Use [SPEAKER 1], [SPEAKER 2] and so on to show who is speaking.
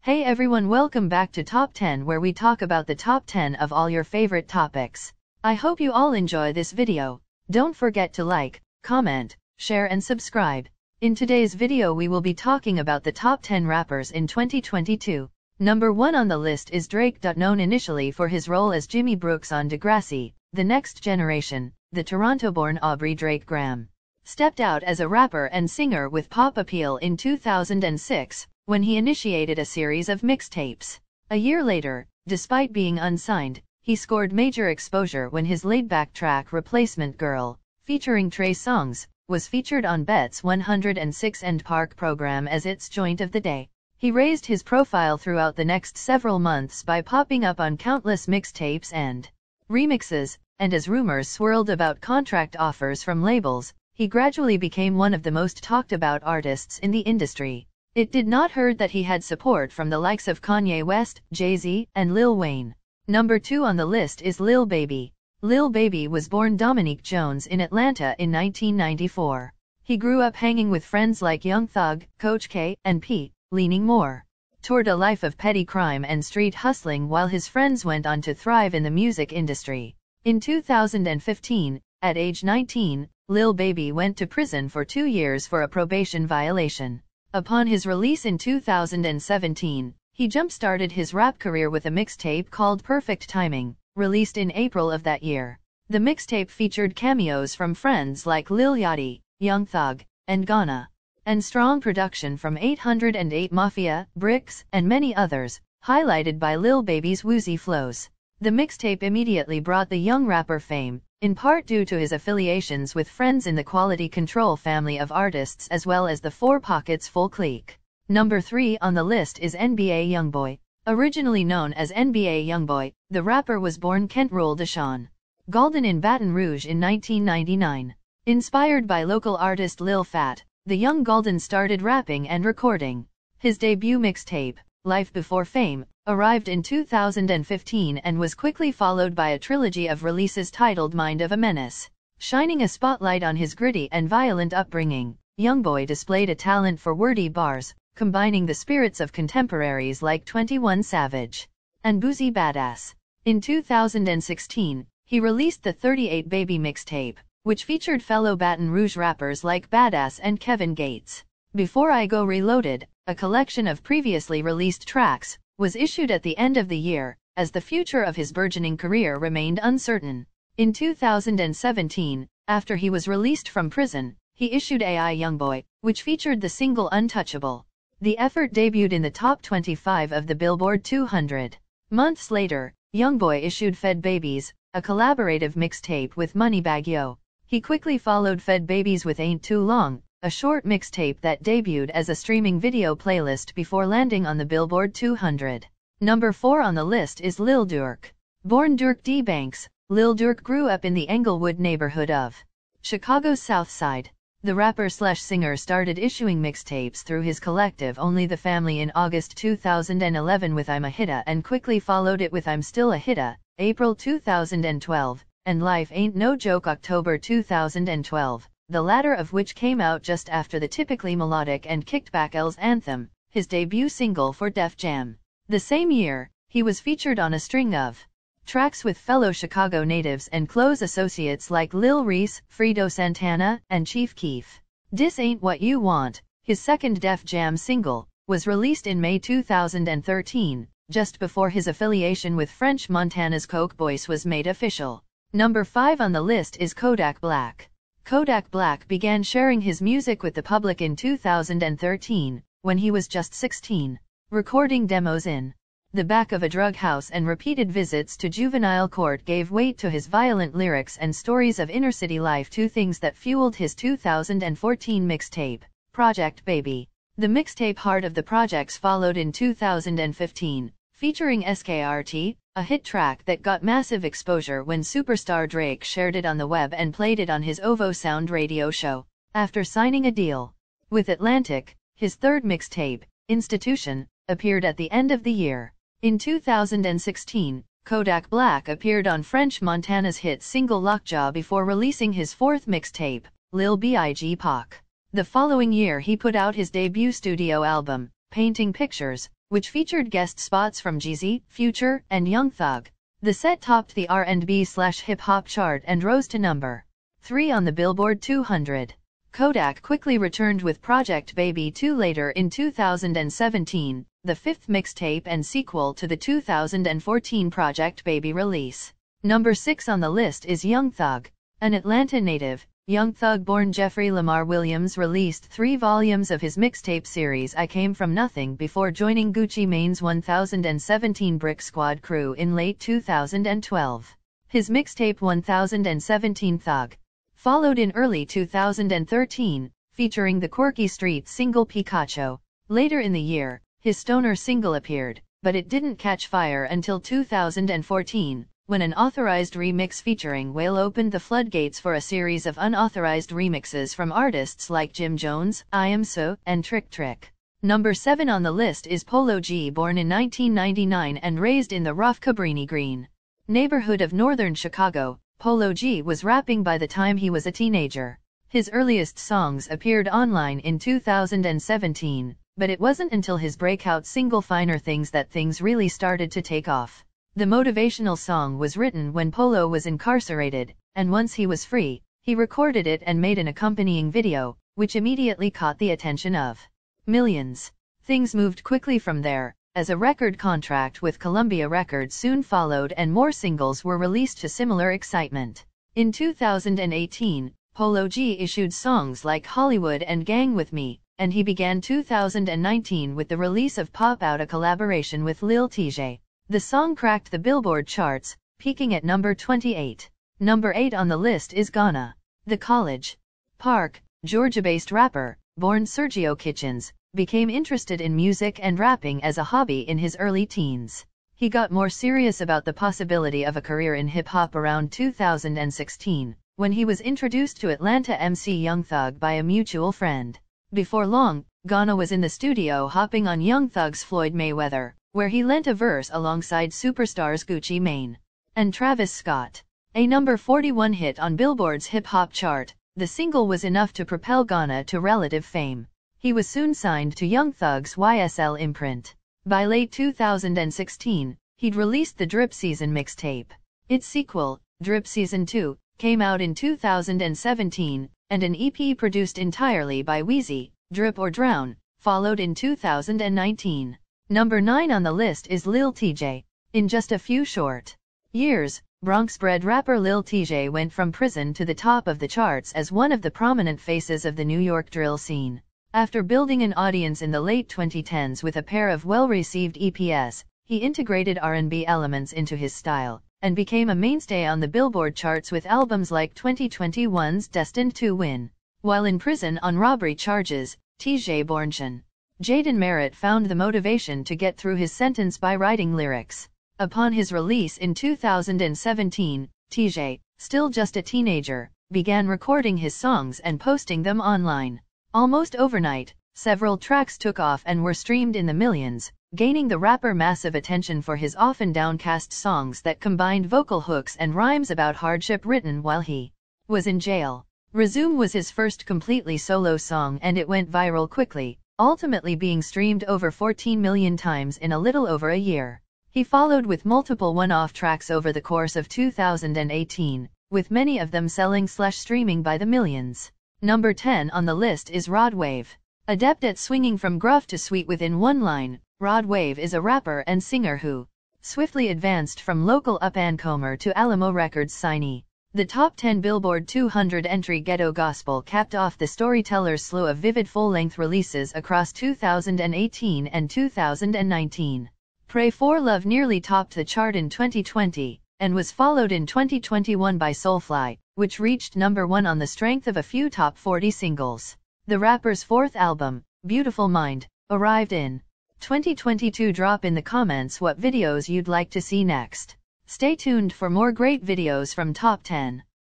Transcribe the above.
[SPEAKER 1] Hey everyone, welcome back to Top 10, where we talk about the top 10 of all your favorite topics. I hope you all enjoy this video. Don't forget to like, comment, share and subscribe. In today's video we will be talking about the top 10 rappers in 2022. Number 1 on the list is Drake. Known initially for his role as Jimmy Brooks on Degrassi, The Next Generation, the Toronto-born Aubrey Drake Graham stepped out as a rapper and singer with pop appeal in 2006, when he initiated a series of mixtapes. A year later, despite being unsigned, he scored major exposure when his laid-back track Replacement Girl, featuring Trey Songz, was featured on Bet's 106 and Park program as its joint of the day. He raised his profile throughout the next several months by popping up on countless mixtapes and remixes, and as rumors swirled about contract offers from labels, he gradually became one of the most talked about artists in the industry. It did not hurt that he had support from the likes of Kanye West, Jay-Z, and Lil Wayne. Number 2 on the list is Lil Baby. Lil Baby was born Dominique Jones in Atlanta in 1994. He grew up hanging with friends like Young Thug, Coach K, and P. Leaning Moore. Toured a life of petty crime and street hustling while his friends went on to thrive in the music industry. In 2015, at age 19, Lil Baby went to prison for 2 years for a probation violation. Upon his release in 2017, he jump-started his rap career with a mixtape called Perfect Timing, released in April of that year. The mixtape featured cameos from friends like Lil Yachty, Young Thug, and Ghana, and strong production from 808 Mafia, Bricks, and many others, highlighted by Lil Baby's woozy flows. The mixtape immediately brought the young rapper fame, in part due to his affiliations with friends in the Quality Control family of artists as well as the Four Pockets Full Clique. Number 3 on the list is NBA Youngboy. Originally known as NBA Youngboy, the rapper was born Kent Roll Deshawn Golden in Baton Rouge in 1999. Inspired by local artist Lil Phat, the young Golden started rapping and recording. His debut mixtape, Life Before Fame, arrived in 2015 and was quickly followed by a trilogy of releases titled Mind of a Menace. Shining a spotlight on his gritty and violent upbringing, Youngboy displayed a talent for wordy bars, combining the spirits of contemporaries like 21 Savage and Boosie Badass. In 2016, he released the 38 Baby mixtape, which featured fellow Baton Rouge rappers like Badass and Kevin Gates. Before I Go Reloaded, a collection of previously released tracks, was issued at the end of the year, as the future of his burgeoning career remained uncertain. In 2017, after he was released from prison, he issued AI Youngboy, which featured the single Untouchable. The effort debuted in the top 25 of the Billboard 200. Months later, Youngboy issued Fed Babies, a collaborative mixtape with Moneybagg Yo. He quickly followed Fed Babies with Ain't Too Long, a short mixtape that debuted as a streaming video playlist before landing on the Billboard 200. Number 4 on the list is Lil Durk. Born Durk D. Banks, Lil Durk grew up in the Englewood neighborhood of Chicago's South Side. The rapper/singer started issuing mixtapes through his collective Only the Family in August 2011 with I'm a Hitta and quickly followed it with I'm Still a Hitta, April 2012, and Life Ain't No Joke October 2012. The latter of which came out just after the typically melodic and kicked-back L's Anthem, his debut single for Def Jam. The same year, he was featured on a string of tracks with fellow Chicago natives and close associates like Lil Reese, Fredo Santana, and Chief Keef. Dis Ain't What You Want, his second Def Jam single, was released in May 2013, just before his affiliation with French Montana's Coke Boys was made official. Number 5 on the list is Kodak Black. Kodak Black began sharing his music with the public in 2013, when he was just 16. Recording demos in the back of a drug house and repeated visits to juvenile court gave weight to his violent lyrics and stories of inner-city life, two things that fueled his 2014 mixtape, Project Baby. The mixtape Heart of the Projects followed in 2015, featuring SKRT, a hit track that got massive exposure when superstar Drake shared it on the web and played it on his OVO Sound radio show. After signing a deal with Atlantic, his third mixtape, Institution, appeared at the end of the year. In 2016, Kodak Black appeared on French Montana's hit single Lockjaw before releasing his fourth mixtape, Lil Big Pac. The following year he put out his debut studio album, Painting Pictures, which featured guest spots from Jeezy, Future, and Young Thug. The set topped the R&B/hip-hop chart and rose to number 3 on the Billboard 200. Kodak quickly returned with Project Baby 2 later in 2017, the fifth mixtape and sequel to the 2014 Project Baby release. Number 6 on the list is Young Thug. An Atlanta native, Young Thug-born Jeffrey Lamar Williams released 3 volumes of his mixtape series I Came From Nothing before joining Gucci Mane's 1017 Brick Squad crew in late 2012. His mixtape 1017 Thug followed in early 2013, featuring the quirky street single Pikachu. Later in the year, his stoner single appeared, but it didn't catch fire until 2014, when an authorized remix featuring Whale opened the floodgates for a series of unauthorized remixes from artists like Jim Jones, I Am So, and Trick Trick. Number 7 on the list is Polo G. Born in 1999 and raised in the rough Cabrini Green neighborhood of northern Chicago, Polo G was rapping by the time he was a teenager. His earliest songs appeared online in 2017, but it wasn't until his breakout single Finer Things that things really started to take off. The motivational song was written when Polo was incarcerated, and once he was free, he recorded it and made an accompanying video, which immediately caught the attention of millions. Things moved quickly from there, as a record contract with Columbia Records soon followed and more singles were released to similar excitement. In 2018, Polo G issued songs like Hollywood and Gang With Me, and he began 2019 with the release of Pop Out, a collaboration with Lil TJ. The song cracked the Billboard charts, peaking at number 28. Number 8 on the list is Ghana. The College Park, Georgia-based rapper, born Sergio Kitchens, became interested in music and rapping as a hobby in his early teens. He got more serious about the possibility of a career in hip-hop around 2016, when he was introduced to Atlanta MC Young Thug by a mutual friend. Before long, Ghana was in the studio hopping on Young Thug's Floyd Mayweather, where he lent a verse alongside superstars Gucci Mane and Travis Scott. A number 41 hit on Billboard's hip-hop chart, the single was enough to propel Ghana to relative fame. He was soon signed to Young Thug's YSL imprint. By late 2016, he'd released the Drip Season mixtape. Its sequel, Drip Season 2, came out in 2017, and an EP produced entirely by Weezy, Drip or Drown, followed in 2019. Number 9 on the list is Lil TJ. In just a few short years, Bronx-bred rapper Lil TJ went from prison to the top of the charts as one of the prominent faces of the New York drill scene. After building an audience in the late 2010s with a pair of well-received EPs, he integrated R&B elements into his style, and became a mainstay on the Billboard charts with albums like 2021's Destined to Win. While in prison on robbery charges, TJ Bornchon Jaden Merritt found the motivation to get through his sentence by writing lyrics. Upon his release in 2017, TJ, still just a teenager, began recording his songs and posting them online. Almost overnight, several tracks took off and were streamed in the millions, gaining the rapper massive attention for his often downcast songs that combined vocal hooks and rhymes about hardship written while he was in jail. Resume was his first completely solo song and it went viral quickly, ultimately being streamed over 14 million times in a little over a year. He followed with multiple one-off tracks over the course of 2018, with many of them selling/streaming by the millions. Number 10 on the list is Rod Wave. Adept at swinging from gruff to sweet within one line, Rod Wave is a rapper and singer who swiftly advanced from local up-and-comer to Alamo Records signee. The top 10 Billboard 200 entry Ghetto Gospel capped off the storyteller's slew of vivid full-length releases across 2018 and 2019. Pray for Love nearly topped the chart in 2020, and was followed in 2021 by Soulfly, which reached number 1 on the strength of a few top 40 singles. The rapper's fourth album, Beautiful Mind, arrived in 2022. Drop in the comments what videos you'd like to see next. Stay tuned for more great videos from Top 10.